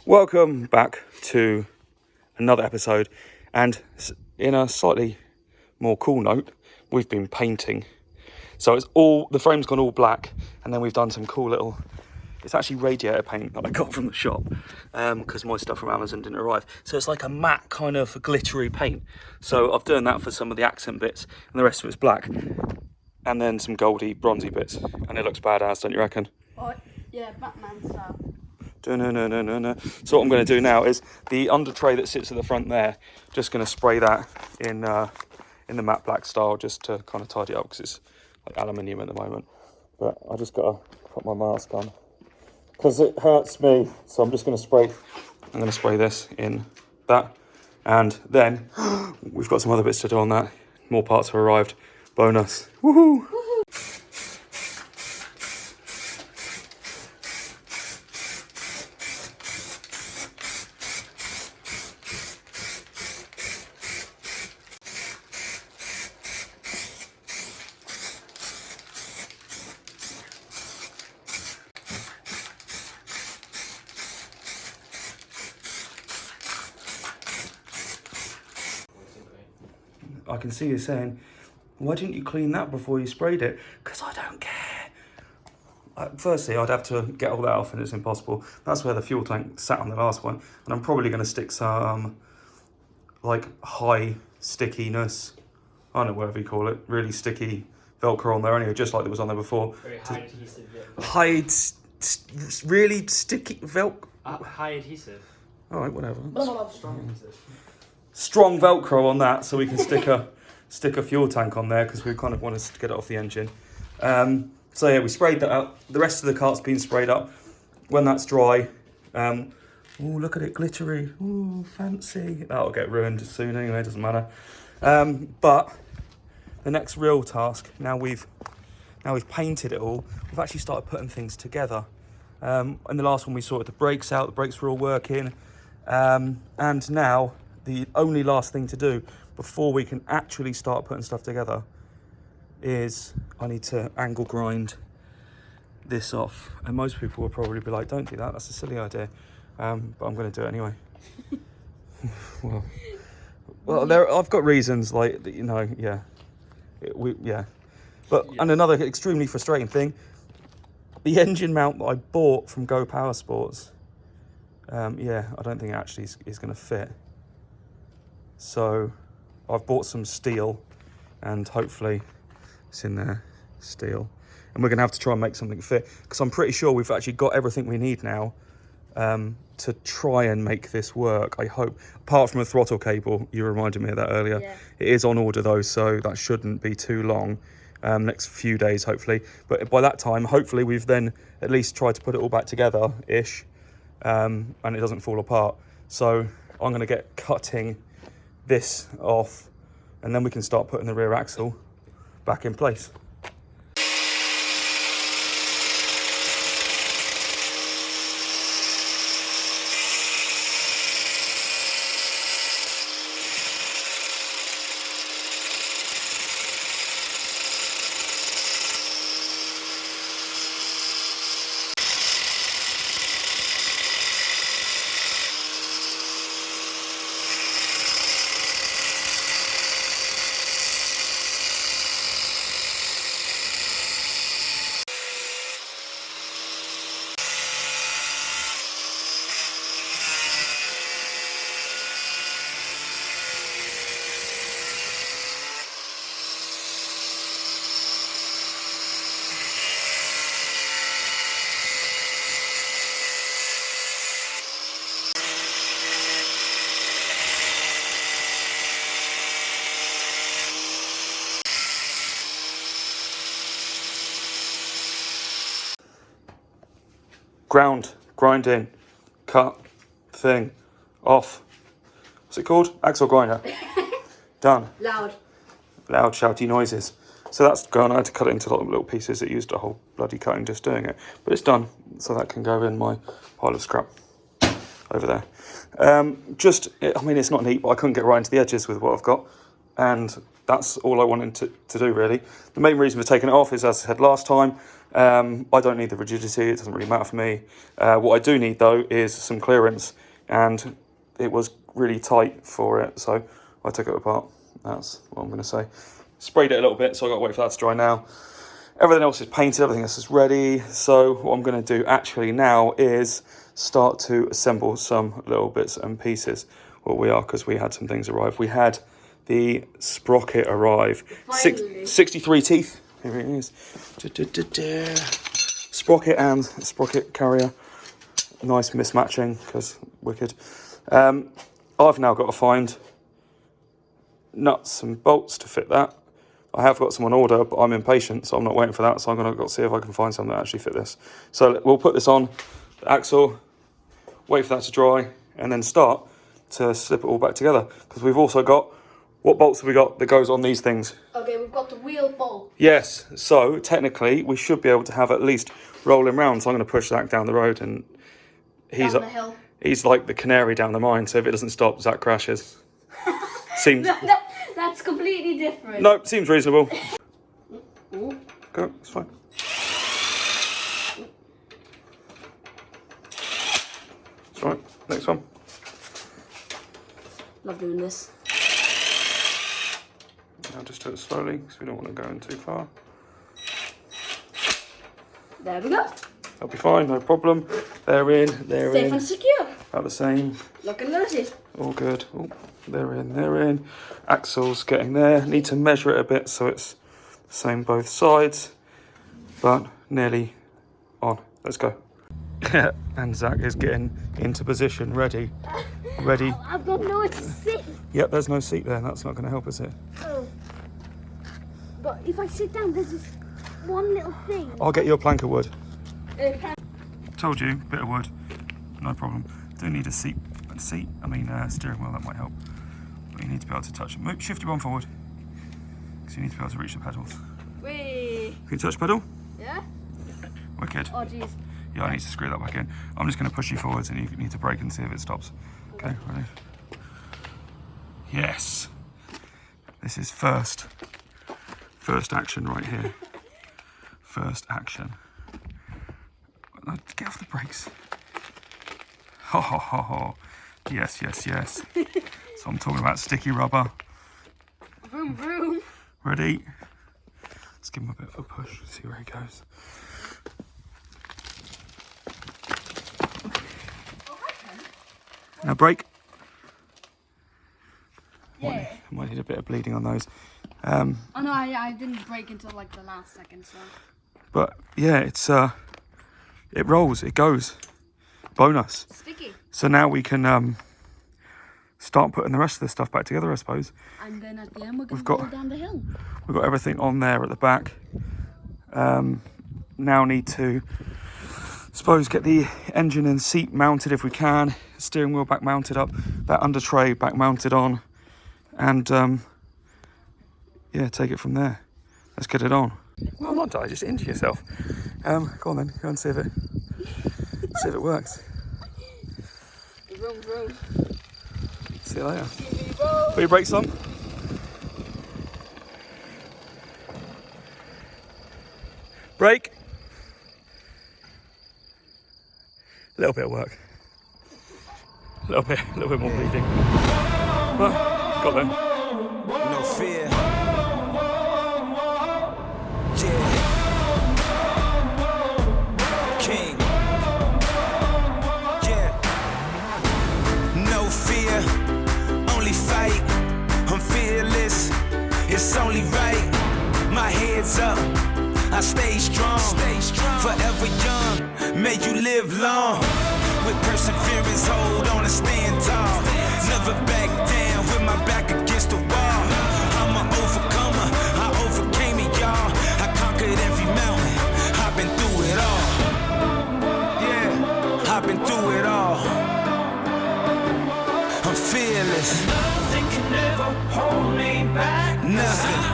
Welcome back to another episode, and in a slightly more cool note, we've been painting. So the frame's gone all black, and then we've done some cool little, it's actually radiator paint that I got from the shop, because my stuff from Amazon didn't arrive. So it's like a matte kind of glittery paint. So I've done that for some of the accent bits, and the rest of it's black. And then some goldy, bronzy bits, and it looks badass, don't you reckon? Oh, yeah, Batman style. No. So what I'm going to do now is the under tray that sits at the front there, just going to spray that in the matte black style, just to kind of tidy it up, because it's like aluminium at the moment. But I just got to put my mask on because it hurts me. So I'm just going to spray. I'm going to spray this in that, and then we've got some other bits to do on that. More parts have arrived. Bonus. Woohoo! I can see you saying, why didn't you clean that before you sprayed it? Because I don't care. Firstly, I'd have to get all that off, and it's impossible. That's where the fuel tank sat on the last one. And I'm probably going to stick some, like, high stickiness, I don't know, whatever you call it, really sticky Velcro on there anyway, just like there was on there before. Very high adhesive Velcro. Really sticky Velcro. High adhesive. All right, whatever. Strong adhesive. Strong Velcro on that, so we can stick a fuel tank on there, because we kind of want to get it off the engine. So yeah, we sprayed that out. The rest of the cart's been sprayed up. When that's dry, oh, look at it, glittery. Oh, fancy. That'll get ruined soon anyway, it doesn't matter. But the next real task, now we've painted it all, we've actually started putting things together. In the last one we sorted the brakes out, the brakes were all working. And now the only last thing to do before we can actually start putting stuff together is I need to angle grind this off. And most people will probably be like, don't do that, that's a silly idea. But I'm going to do it anyway. well, I've got reasons, like, you know, yeah. And another extremely frustrating thing, the engine mount that I bought from Go Power Sports, I don't think it actually is going to fit. So I've bought some steel, and hopefully it's in there, steel. And we're going to have to try and make something fit, because I'm pretty sure we've actually got everything we need now to try and make this work, I hope. Apart from a throttle cable, you reminded me of that earlier. Yeah. It is on order though, so that shouldn't be too long. Next few days, hopefully. But by that time, hopefully we've then at least tried to put it all back together-ish, and it doesn't fall apart. So I'm going to get cutting this off, and then we can start putting the rear axle back in place. Grinding, cut, thing, off. What's it called? Axle grinder. Done. Loud, shouty noises. So that's gone. I had to cut it into little pieces. It used a whole bloody cutting just doing it. But it's done. So that can go in my pile of scrap over there. I mean, it's not neat, but I couldn't get right into the edges with what I've got. And that's all I wanted to do, really. The main reason for taking it off is, as I said last time, I don't need the rigidity, it doesn't really matter for me. What I do need though is some clearance, and it was really tight for it, so I took it apart. That's what I'm going to say. Sprayed it a little bit, so I've got to wait for that to dry now. Everything else is painted, everything else is ready. So what I'm going to do actually now is start to assemble some little bits and pieces. Well, we are, because we had some things arrive. We had the sprocket arrive. 63 teeth. Here it is. Sprocket and sprocket carrier. Nice mismatching, because wicked. I've now got to find nuts and bolts to fit that. I have got some on order, but I'm impatient, so I'm not waiting for that. So I'm going to go see if I can find some that actually fit this. So we'll put this on the axle, wait for that to dry, and then start to slip it all back together. Because we've also got, what bolts have we got that goes on these things? Okay, we've got the wheel bolt. Yes, so technically we should be able to have at least rolling round. So I'm going to push Zach down the road, and Down the hill. he's like the canary down the mine. So if it doesn't stop, Zach crashes. Seems... That's completely different. No, seems reasonable. Go, it's fine. It's right. Next one. Love doing this. Now just do it slowly, because we don't want to go in too far. There we go. That'll be fine, no problem. They're in, they're in. Safe and secure. About the same. Lock and loaded. All good. Oh, they're in, they're in. Axle's getting there. Need to measure it a bit so it's the same both sides, but nearly on. Let's go. And Zach is getting into position, ready. Ready. Oh, I've got nowhere to sit. Yep, there's no seat there. That's not going to help, is it? Oh. But if I sit down, there's this one little thing. I'll get you a plank of wood. Told you, bit of wood, no problem. Do need a seat. Steering wheel, that might help. But you need to be able to touch it. Shift your one forward, because you need to be able to reach the pedals. Whee! Can you touch pedal? Yeah? Wicked. Oh, jeez. Yeah, I need to screw that back in. I'm just going to push you forwards, and you need to brake and see if it stops. Okay, ready? Yes. This is first action right here. First action. Get off the brakes. Ho ho ho ho. Yes, yes, yes. So I'm talking about sticky rubber. Vroom, vroom. Ready? Let's give him a bit of a push, see where he goes. Now brake. Yeah. Might need a bit of bleeding on those. Oh no, I didn't brake until like the last second, so. But yeah, it rolls, it goes. Bonus. Sticky. So now we can start putting the rest of the stuff back together, I suppose. And then at the end we're going to got- go down the hill. We've got everything on there at the back. Now need to, suppose, get the engine and seat mounted if we can. Steering wheel back mounted up. That under tray back mounted on. And yeah, take it from there. Let's get it on. Well, not die, just injure yourself. Go on then, go and see if it works. Vroom, vroom. See you later. Put your brakes on. Brake. A little bit of work. A little bit more bleeding. But got there. No fear. Yeah. King. Yeah. No fear. Only fight. I'm fearless. It's only right. My head's up. I stay strong. Forever young. May you live long. With perseverance, hold on and stand tall. Never back down with my back against the wall. I'm an overcomer, I overcame it, y'all. I conquered every mountain, I've been through it all. Yeah, I've been through it all. I'm fearless. Nothing can ever hold me back. Nothing.